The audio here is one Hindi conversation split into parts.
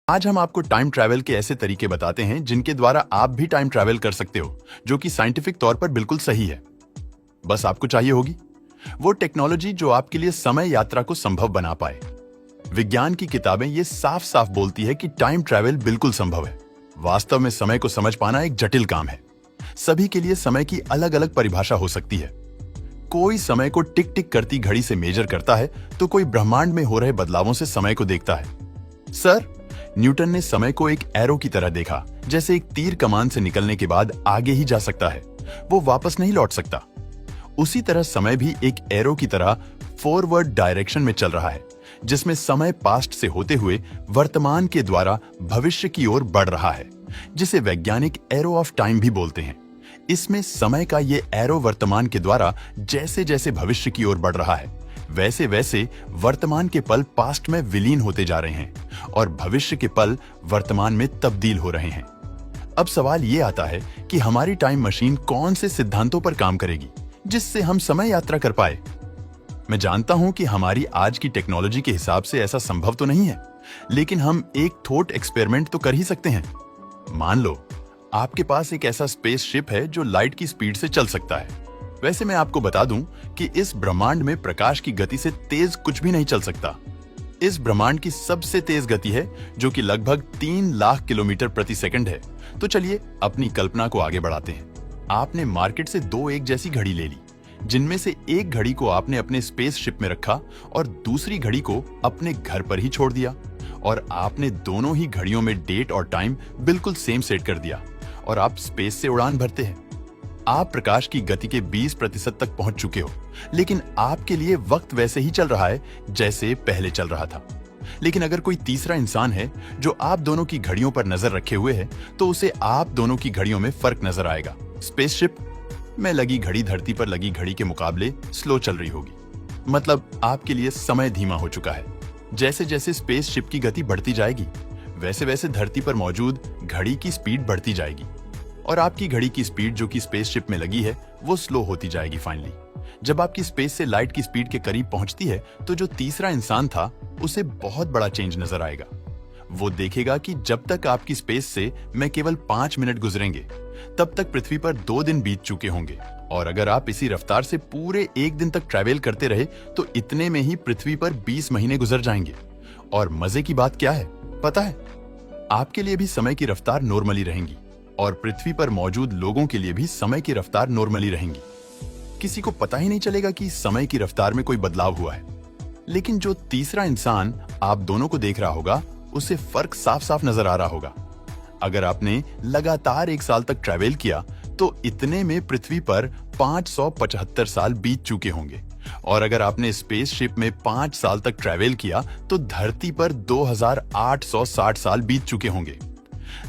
आज हम आपको टाइम ट्रैवल के ऐसे तरीके बताते हैं जिनके द्वारा आप भी टाइम ट्रैवल कर सकते हो, जो कि साइंटिफिक तौर पर बिल्कुल सही है। बस आपको चाहिए होगी वो टेक्नोलॉजी जो आपके लिए समय यात्रा को संभव बना पाए। विज्ञान की किताबें ये साफ साफ बोलती है कि टाइम ट्रैवल बिल्कुल संभव है। वास्तव में समय को समझ पाना एक जटिल काम है। सभी के लिए समय की अलग अलग परिभाषा हो सकती है। कोई समय को टिक टिक करती घड़ी से मेजर करता है, तो कोई ब्रह्मांड में हो रहे बदलावों से समय को देखता है। सर न्यूटन ने समय को एक एरो की तरह देखा, जैसे एक तीर कमान से निकलने के बाद आगे ही जा सकता है, वो वापस नहीं लौट सकता। उसी तरह समय भी एक एरो की तरह फॉरवर्ड डायरेक्शन में चल रहा है, जिसमें समय पास्ट से होते हुए वर्तमान के द्वारा भविष्य की ओर बढ़ रहा है, जिसे वैज्ञानिक एरो ऑफ टाइम भी बोलते हैं। इसमें समय का ये एरो वर्तमान के द्वारा जैसे जैसे भविष्य की ओर बढ़ रहा है, वैसे वैसे वर्तमान के पल पास्ट में विलीन होते जा रहे हैं और भविष्य के पल वर्तमान में तब्दील हो रहे हैं। अब सवाल ये आता है कि हमारी टाइम मशीन कौन से सिद्धांतों पर काम करेगी जिससे हम समय यात्रा कर पाए। मैं जानता हूं कि हमारी आज की टेक्नोलॉजी के हिसाब से ऐसा संभव तो नहीं है, लेकिन हम एक थॉट एक्सपेरिमेंट तो कर ही सकते हैं। मान लो आपके पास एक ऐसा स्पेस शिप है जो लाइट की स्पीड से चल सकता है। वैसे मैं आपको बता दूं कि इस ब्रह्मांड में प्रकाश की गति से तेज कुछ भी नहीं चल सकता। इस ब्रह्मांड की सबसे तेज गति है, जो कि लगभग 3 लाख किलोमीटर प्रति सेकंड है। तो चलिए अपनी कल्पना को आगे बढ़ाते हैं। आपने मार्केट से 2 एक जैसी घड़ी ले ली, जिनमें से एक घड़ी को आपने अपने स्पेस शिप में रखा और दूसरी घड़ी को अपने घर पर ही छोड़ दिया, और आपने दोनों ही घड़ियों में डेट और टाइम बिल्कुल सेम सेट कर दिया और आप स्पेस से उड़ान भरते हैं। आप प्रकाश की गति के 20% तक पहुंच चुके हो, लेकिन आपके लिए वक्त वैसे ही चल रहा है जैसे पहले चल रहा था। लेकिन अगर कोई तीसरा इंसान है जो आप दोनों की घड़ियों पर नजर रखे हुए है, तो उसे आप दोनों की घड़ियों में फर्क नजर आएगा। स्पेसशिप में लगी घड़ी धरती पर लगी घड़ी के मुकाबले स्लो चल रही होगी, मतलब आपके लिए समय धीमा हो चुका है। जैसे जैसे स्पेसशिप की गति बढ़ती जाएगी, वैसे वैसे धरती पर मौजूद घड़ी की स्पीड बढ़ती जाएगी और आपकी घड़ी की स्पीड जो कि स्पेसशिप में लगी है वो स्लो होती जाएगी। फाइनली जब आपकी स्पेस से लाइट की स्पीड के करीब पहुंचती है, तो जो तीसरा इंसान था उसे बहुत बड़ा चेंज नजर आएगा। वो देखेगा कि जब तक आपकी स्पेस से मैं केवल 5 मिनट गुजरेंगे, तब तक पृथ्वी पर 2 दिन बीत चुके होंगे, और अगर आप इसी रफ्तार से पूरे 1 दिन तक ट्रैवल करते रहे तो इतने में ही पृथ्वी पर 20 महीने गुजर जाएंगे। और मजे की बात क्या है पता है? आपके लिए भी समय की रफ्तार नॉर्मली रहेंगी और पृथ्वी पर मौजूद लोगों के लिए भी समय की रफ्तार नॉर्मली रहेंगी। किसी को पता ही नहीं चलेगा कि समय की रफ्तार में कोई बदलाव हुआ है। लेकिन जो तीसरा इंसान आप दोनों को देख रहा होगा, उसे फर्क साफ साफ नजर आ रहा होगा। अगर आपने लगातार 1 साल तक ट्रैवल किया, तो इतने में पृथ्वी पर 575 साल बीत चुके होंगे, और अगर आपने स्पेस शिप में 5 साल तक ट्रैवल किया, तो धरती पर 2860 साल बीत चुके होंगे।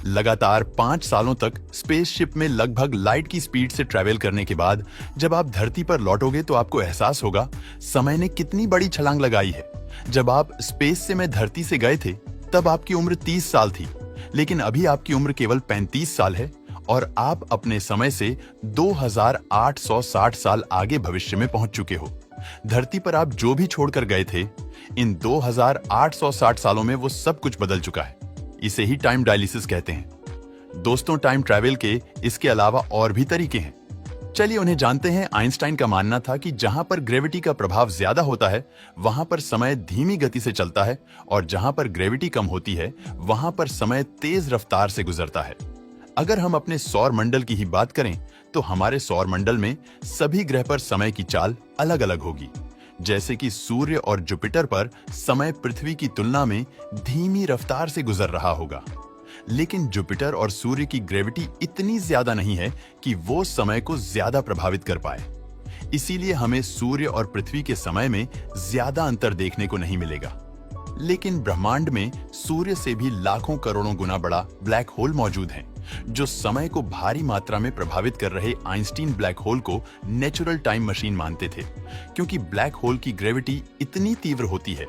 लगातार 5 सालों तक स्पेसशिप में लगभग लाइट की स्पीड से ट्रैवल करने के बाद जब आप धरती पर लौटोगे, तो आपको एहसास होगा समय ने कितनी बड़ी छलांग लगाई है। जब आप स्पेस से मैं धरती से गए थे, तब आपकी उम्र 30 साल थी, लेकिन अभी आपकी उम्र केवल 35 साल है और आप अपने समय से 2860 साल आगे भविष्य में पहुंच चुके हो। धरती पर आप जो भी छोड़कर गए थे, इन 2860 सालों में वो सब कुछ बदल चुका है। इसे ही टाइम डायलिसिस कहते हैं। दोस्तों, टाइम ट्रैवल के इसके अलावा और भी तरीके हैं। चलिए उन्हें जानते हैं। आइंस्टाइन का मानना था कि जहां पर ग्रेविटी का प्रभाव ज्यादा होता है, वहां पर समय धीमी गति से चलता है, और जहां पर ग्रेविटी कम होती है, वहां पर समय तेज रफ्तार से गुजरता है। अगर हम अपने सौर मंडल की ही बात करें, तो हमारे सौर मंडल में सभी ग्रह पर समय की चाल अलग अलग होगी। जैसे कि सूर्य और जुपिटर पर समय पृथ्वी की तुलना में धीमी रफ्तार से गुजर रहा होगा, लेकिन जुपिटर और सूर्य की ग्रेविटी इतनी ज्यादा नहीं है कि वो समय को ज्यादा प्रभावित कर पाए। इसीलिए हमें सूर्य और पृथ्वी के समय में ज्यादा अंतर देखने को नहीं मिलेगा। लेकिन ब्रह्मांड में सूर्य से भी लाखों करोड़ों गुना बड़ा ब्लैक होल मौजूद है, जो समय को भारी मात्रा में प्रभावित कर रहे आइंस्टीन ब्लैक होल को नेचुरल टाइम मशीन मानते थे, क्योंकि ब्लैक होल की ग्रेविटी इतनी तीव्र होती है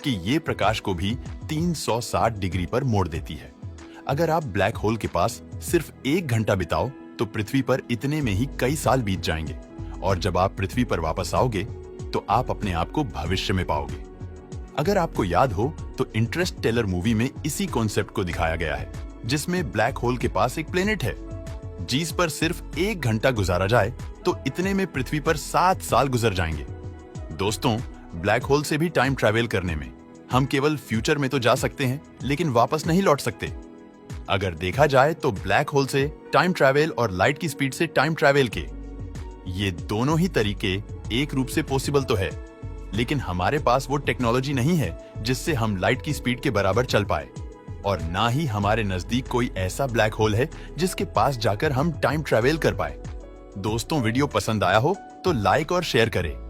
कि ये प्रकाश को भी 360 डिग्री पर मोड़ देती है। अगर आप ब्लैक होल के पास सिर्फ 1 घंटा बिताओ, तो पृथ्वी पर इतने में ही कई साल बीत जाएंगे, और जब आप पृथ्वी पर वापस आओगे, तो आप अपने आप को भविष्य में पाओगे। अगर आपको याद हो तो इंटरस्टेलर मूवी में इसी कॉन्सेप्ट को दिखाया गया है, जिसमें ब्लैक होल के पास एक प्लेनेट है जिस पर सिर्फ 1 घंटा गुजारा जाए तो इतने में पृथ्वी पर 7 साल गुजर जाएंगे। दोस्तों, ब्लैक होल से भी टाइम ट्रैवल करने में हम केवल फ्यूचर में तो जा सकते हैं, लेकिन वापस नहीं लौट सकते। अगर देखा जाए तो ब्लैक होल से टाइम ट्रैवल और लाइट की स्पीड से टाइम ट्रैवल के ये दोनों ही तरीके एक रूप से पॉसिबल तो है, लेकिन हमारे पास वो टेक्नोलॉजी नहीं है जिससे हम लाइट की स्पीड के बराबर चल पाए, और ना ही हमारे नजदीक कोई ऐसा ब्लैक होल है जिसके पास जाकर हम टाइम ट्रैवल कर पाए। दोस्तों, वीडियो पसंद आया हो तो लाइक और शेयर करें।